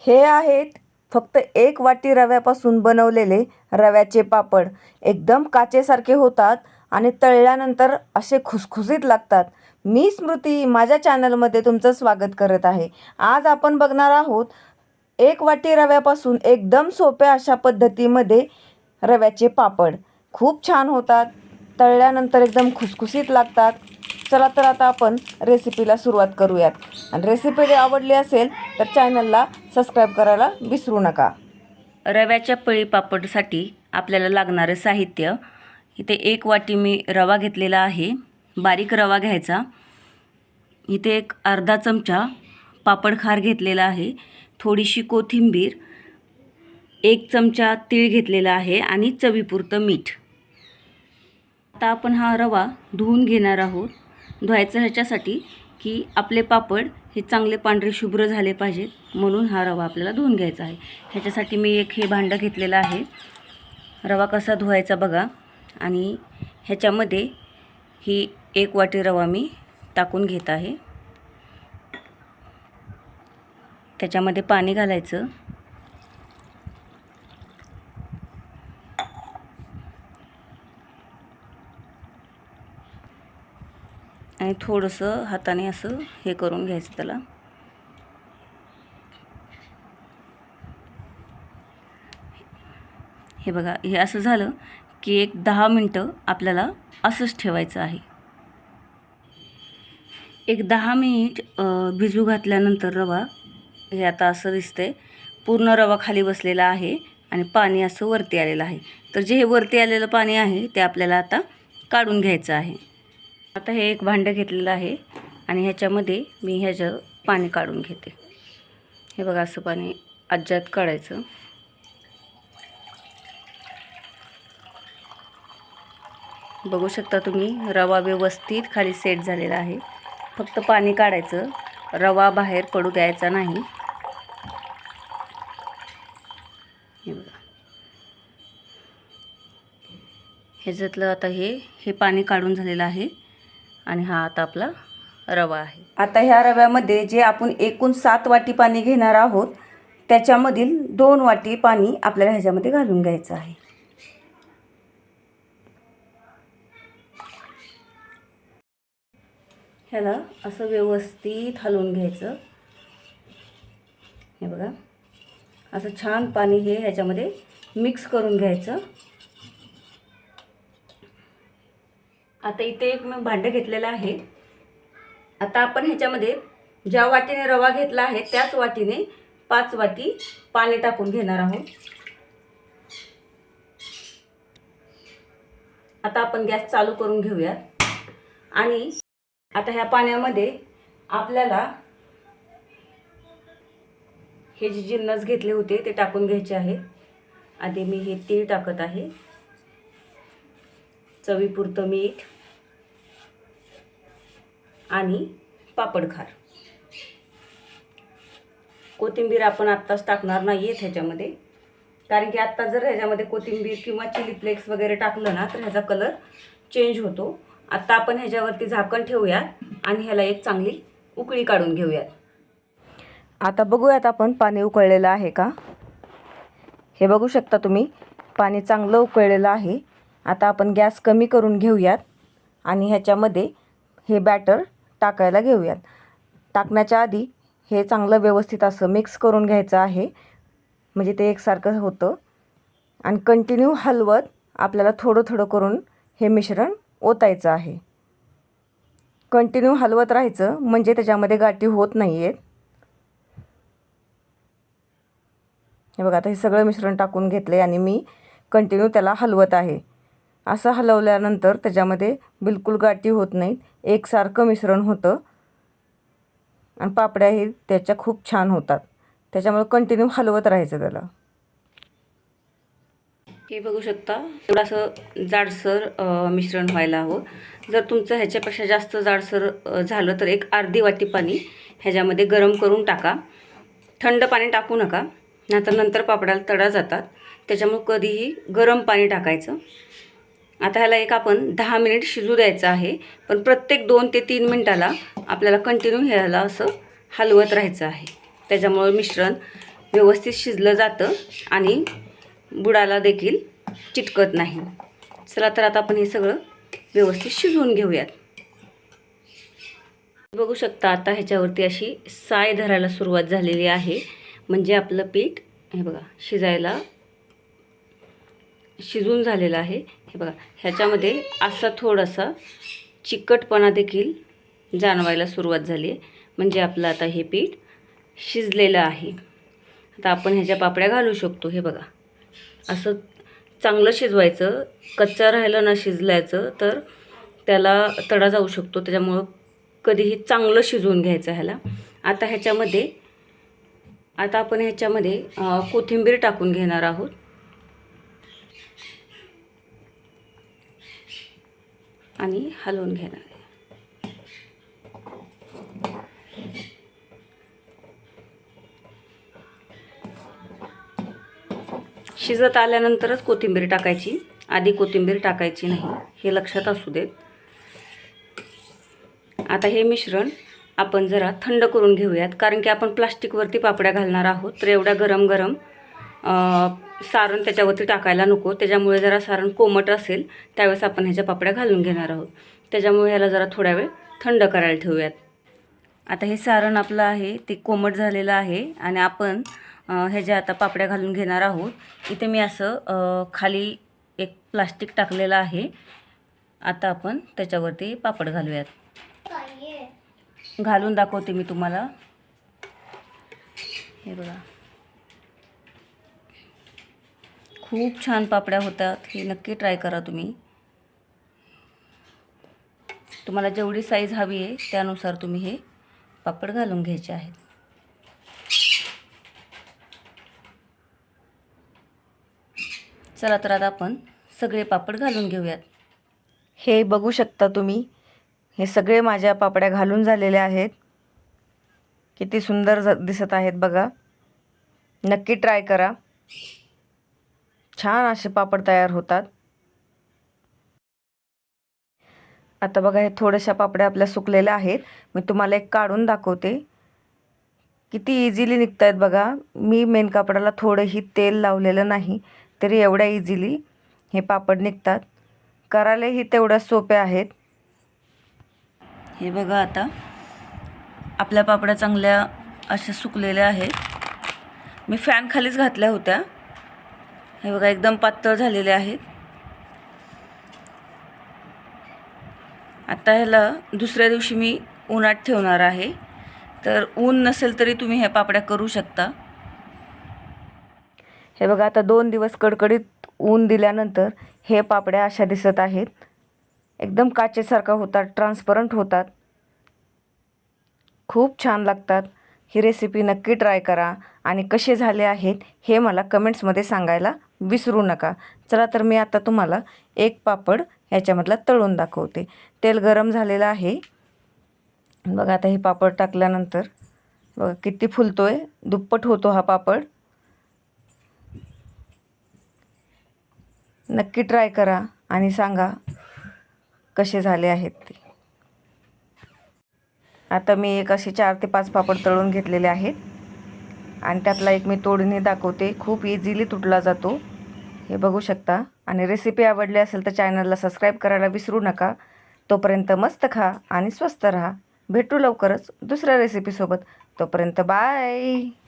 हे आहेत फक्त 1 वाटी रव्यापासून बनवलेले रव्याचे पापड. एकदम काचेसारखे होतात आणि तळल्यानंतर असे खुसखुशीत लागतात. मी स्मृती माझ्या चॅनलमध्ये तुमचं स्वागत करत आहे. आज आपण बघणार आहोत 1 वाटी रव्यापासून एकदम सोप्या अशा पद्धतीमध्ये रव्याचे पापड. खूप छान होतात, तळल्यानंतर एकदम खुसखुशीत लागतात. चला तर आता आपण रेसिपीला सुरुवात करूयात. आणि रेसिपी जर आवडली असेल तर चॅनलला सबस्क्राईब करायला विसरू नका. रव्याच्या पळी पापडसाठी आपल्याला लागणारं साहित्य, इथे 1 वाटी मी रवा घेतलेला आहे. बारीक रवा घ्यायचा. इथे एक अर्धा चमचा पापड खार घेतलेला आहे. थोडीशी कोथिंबीर, 1 चमचा तीळ घेतलेला आहे आणि चवीपुरतं मीठ. आता आपण हा रवा धुवून घेणार आहोत. धुवायचं ह्याच्यासाठी की आपले पापड हे चांगले पांढरे शुभ्र झाले पाहिजेत, म्हणून हा रवा आपल्याला धुवून घ्यायचा आहे. ह्याच्यासाठी मी एक हे भांडं घेतलेलं आहे. रवा कसा धुवायचा बघा. आणि ह्याच्यामध्ये ही 1 वाटी रवा मी टाकून घेत आहे. त्याच्यामध्ये पाणी घालायचं. आणि थोडंसं हाताने असं हे करून घ्यायचं त्याला. हे बघा, हे असं झालं की एक 10 मिनटं आपल्याला असंच ठेवायचं आहे. एक 10 मिनिट भिजू घातल्यानंतर रवा हे आता असं दिसतंय. पूर्ण रवा खाली बसलेला आहे आणि पाणी असं वरती आलेलं आहे. तर जे हे वरती आलेलं पाणी आहे ते आपल्याला आता काढून घ्यायचं आहे. आता हे एक भांडं घेतलेलं आहे आणि ह्याच्यामध्ये मी ह्याचं पाणी काढून घेते. हे बघा, असं पाणी अज्जात काढायचं. बघू शकता तुम्ही, रवा व्यवस्थित खाली सेट झालेला आहे. फक्त पाणी काढायचं, रवा बाहेर पडू द्यायचा नाही. हे बघा, ह्याच्यातलं आता हे पाणी काढून झालेलं आहे आणि हा आता आपला रवा आहे. आता ह्या रव्यामध्ये जे आपण एकूण 7 वाटी पाणी घेणार आहोत त्याच्यामधील 2 वाटी पाणी आपल्याला ह्याच्यामध्ये घालून घ्यायचं आहे. ह्याला असं व्यवस्थित हलवून घ्यायचं. हे बघा, असं छान पाणी हे ह्याच्यामध्ये मिक्स करून घ्यायचं. आता इथे एक मी भांडं घेतलेलं आहे. आता आपण ह्याच्यामध्ये ज्या वाटीने रवा घेतला आहे त्याच वाटीने 5 वाटी पाणी टाकून घेणार आहोत. आता आपण गॅस चालू करून घेऊया. आणि आता ह्या पाण्यामध्ये आपल्याला हे जे जिन्नस घेतले होते ते टाकून घ्यायचे आहेत. आधी मी हे तीळ टाकत आहे, चवीपुरतं मीठ आणि पापड खार. कोथिंबीर आपण आत्ताच टाकणार नाही आहे ह्याच्यामध्ये, कारण की आत्ता जर ह्याच्यामध्ये कोथिंबीर किंवा चिली फ्लेक्स वगैरे टाकलं ना तर ह्याचा कलर चेंज होतो. आता आपण ह्याच्यावरती झाकण ठेवूयात आणि ह्याला एक चांगली उकळी काढून घेऊयात. आता बघूयात आपण पाणी उकळलेलं आहे का. हे बघू शकता तुम्ही, पाणी चांगलं उकळलेलं आहे. आता आपण गॅस कमी करून घेऊयात आणि ह्याच्यामध्ये हे बॅटर टाकायला घेऊयात. टाकण्याच्या आधी हे चांगलं व्यवस्थित असं मिक्स करून घ्यायचं आहे, म्हणजे ते एकसारखं होतं. आणि कंटिन्यू हलवत आपल्याला थोडं थोडं करून हे मिश्रण ओतायचं आहे. कंटिन्यू हलवत राहायचं, म्हणजे त्याच्यामध्ये गाठी होत नाही आहेत. हे बघा, आता हे सगळं मिश्रण टाकून घेतलं आहे आणि मी कंटिन्यू त्याला हलवत आहे. असं हलवल्यानंतर त्याच्यामध्ये बिलकुल गाठी होत नाहीत, एकसारखं मिश्रण होतं आणि पापड्याही त्याच्या खूप छान होतात. त्याच्यामुळे कंटिन्यू हलवत राहायचं त्याला. हे बघू शकता, थोडंसं जाडसर मिश्रण व्हायला हवं. जर तुमचं ह्याच्यापेक्षा जास्त जाडसर झालं तर एक अर्धी वाटी पाणी ह्याच्यामध्ये गरम करून टाका. थंड पाणी टाकू नका, नाहीतर नंतर पापडाला तडा जातात. त्याच्यामुळे कधीही गरम पाणी टाकायचं. आता ह्याला एक आपण 10 मिनिट शिजू द्यायचं आहे, पण प्रत्येक 2 ते 3 मिनटाला आपल्याला कंटिन्यू ह्याला असं हलवत राहायचं आहे. त्याच्यामुळे मिश्रण व्यवस्थित शिजलं जातं आणि बुडाला देखील चिटकत नाही. चला तर आता आपण हे सगळं व्यवस्थित शिजवून घेऊयात. बघू शकता आता ह्याच्यावरती अशी साय धरायला सुरुवात झालेली आहे. म्हणजे आपलं पीठ हे बघा शिजून झालेलं आहे. हे बघा ह्याच्यामध्ये असा थोडासा चिकटपणा देखील जाणवायला सुरुवात झाली आहे. म्हणजे आपलं आता हे पीठ शिजलेलं आहे. आता आपण ह्याच्या पापड्या घालू शकतो. हे बघा असं चांगलं शिजवायचं. कच्चं राहिलं ना शिजल्याचं तर त्याला तडा जाऊ शकतो. त्याच्यामुळं कधीही चांगलं शिजवून घ्यायचं ह्याला. आता आपण ह्याच्यामध्ये कोथिंबीर टाकून घेणार आहोत. आणि हलवून घेणार आहे. शिजत आल्यानंतरच कोथिंबीर टाकायची. आधी कोथिंबीर टाकायची नाही, हे लक्षात असू देत. आता हे मिश्रण आपण जरा थंड करून घेऊयात. कारण की आपण प्लास्टिकवरती पापड्या घालणार आहोत. तर एवढ्या गरम सारण त्याच्यावरती टाकायला नको. त्याच्यामुळे जरा सारण कोमट असेल त्यावेळेस आपण ह्याच्या पापड्या घालून घेणार आहोत. त्याच्यामुळे ह्याला जरा थोड्या वेळ थंड करायला ठेवूयात. आता हे सारण आपलं आहे ते कोमट झालेलं आहे आणि आपण ह्याच्या आता पापड्या घालून घेणार आहोत. इथे मी असं खाली एक प्लास्टिक टाकलेलं आहे. आता आपण त्याच्यावरती पापड घालूयात. घालून दाखवते मी तुम्हाला. हे बघा खूप छान पापड्या होतात. हे नक्की ट्राय करा तुम्ही. तुम्हाला जेवढी साईज हवी आहे त्यानुसार तुम्ही हे पापड घालून घ्यायचे आहेत. चला तर आता आपण सगळे पापड घालून घेऊयात. हे बघू शकता तुम्ही, हे सगळे माझ्या पापड्या घालून झालेले आहेत. किती सुंदर दिसत आहेत बघा. नक्की ट्राय करा. छान असे पापड तयार होतात. आता बघा हे थोड्याशा पापड्या आपल्या सुकलेल्या आहेत. मी तुम्हाला एक काढून दाखवते. किती इझिली निघत आहेत बघा. मी मेन कापडाला थोडंही तेल लावलेलं नाही तरी एवढ्या इझिली हे पापड निघतात. करायलाही तेवढ्या सोप्या आहेत. हे बघा आता आपल्या पापड्या चांगल्या अशा सुकलेल्या आहेत. मी फॅन खालीच घातल्या होत्या. हे बघा एकदम पातळ झालेले आहेत. आता ह्याला दुसऱ्या दिवशी मी उन्हात ठेवणार आहे. तर ऊन नसेल तरी तुम्ही ह्या पापड्या करू शकता. हे बघा आता 2 दिवस कडकडीत ऊन दिल्यानंतर हे पापड्या अशा दिसत आहेत. एकदम काचेसारखा होतात, ट्रान्सपरंट होतात. खूप छान लागतात. ही रेसिपी नक्की ट्राय करा आणि कसे झाले आहेत हे मला कमेंट्समध्ये सांगायला विसरू नका. चला तर मी आता तुम्हाला एक पापड ह्याच्यामधला तळून दाखवते. तेल गरम झालेलं आहे. बघा आता हे पापड टाकल्यानंतर बघा किती फुलतोय. दुप्पट होतो हा पापड. नक्की ट्राय करा आणि सांगा कसे झाले आहेत ते. आता मी एक असे 4 ते 5 पापड तळून घेतलेले आहेत आणि त्यातला एक मी तोडून दाखवते. खूप इझिली तुटला जातो. हे बघू शकता. आणि रेसिपी आवडली असेल तर चॅनलला सबस्क्राईब करायला विसरू नका. तोपर्यंत मस्त खा आणि स्वस्त राहा. भेटू लवकरच दुसऱ्या रेसिपीसोबत. तोपर्यंत बाय.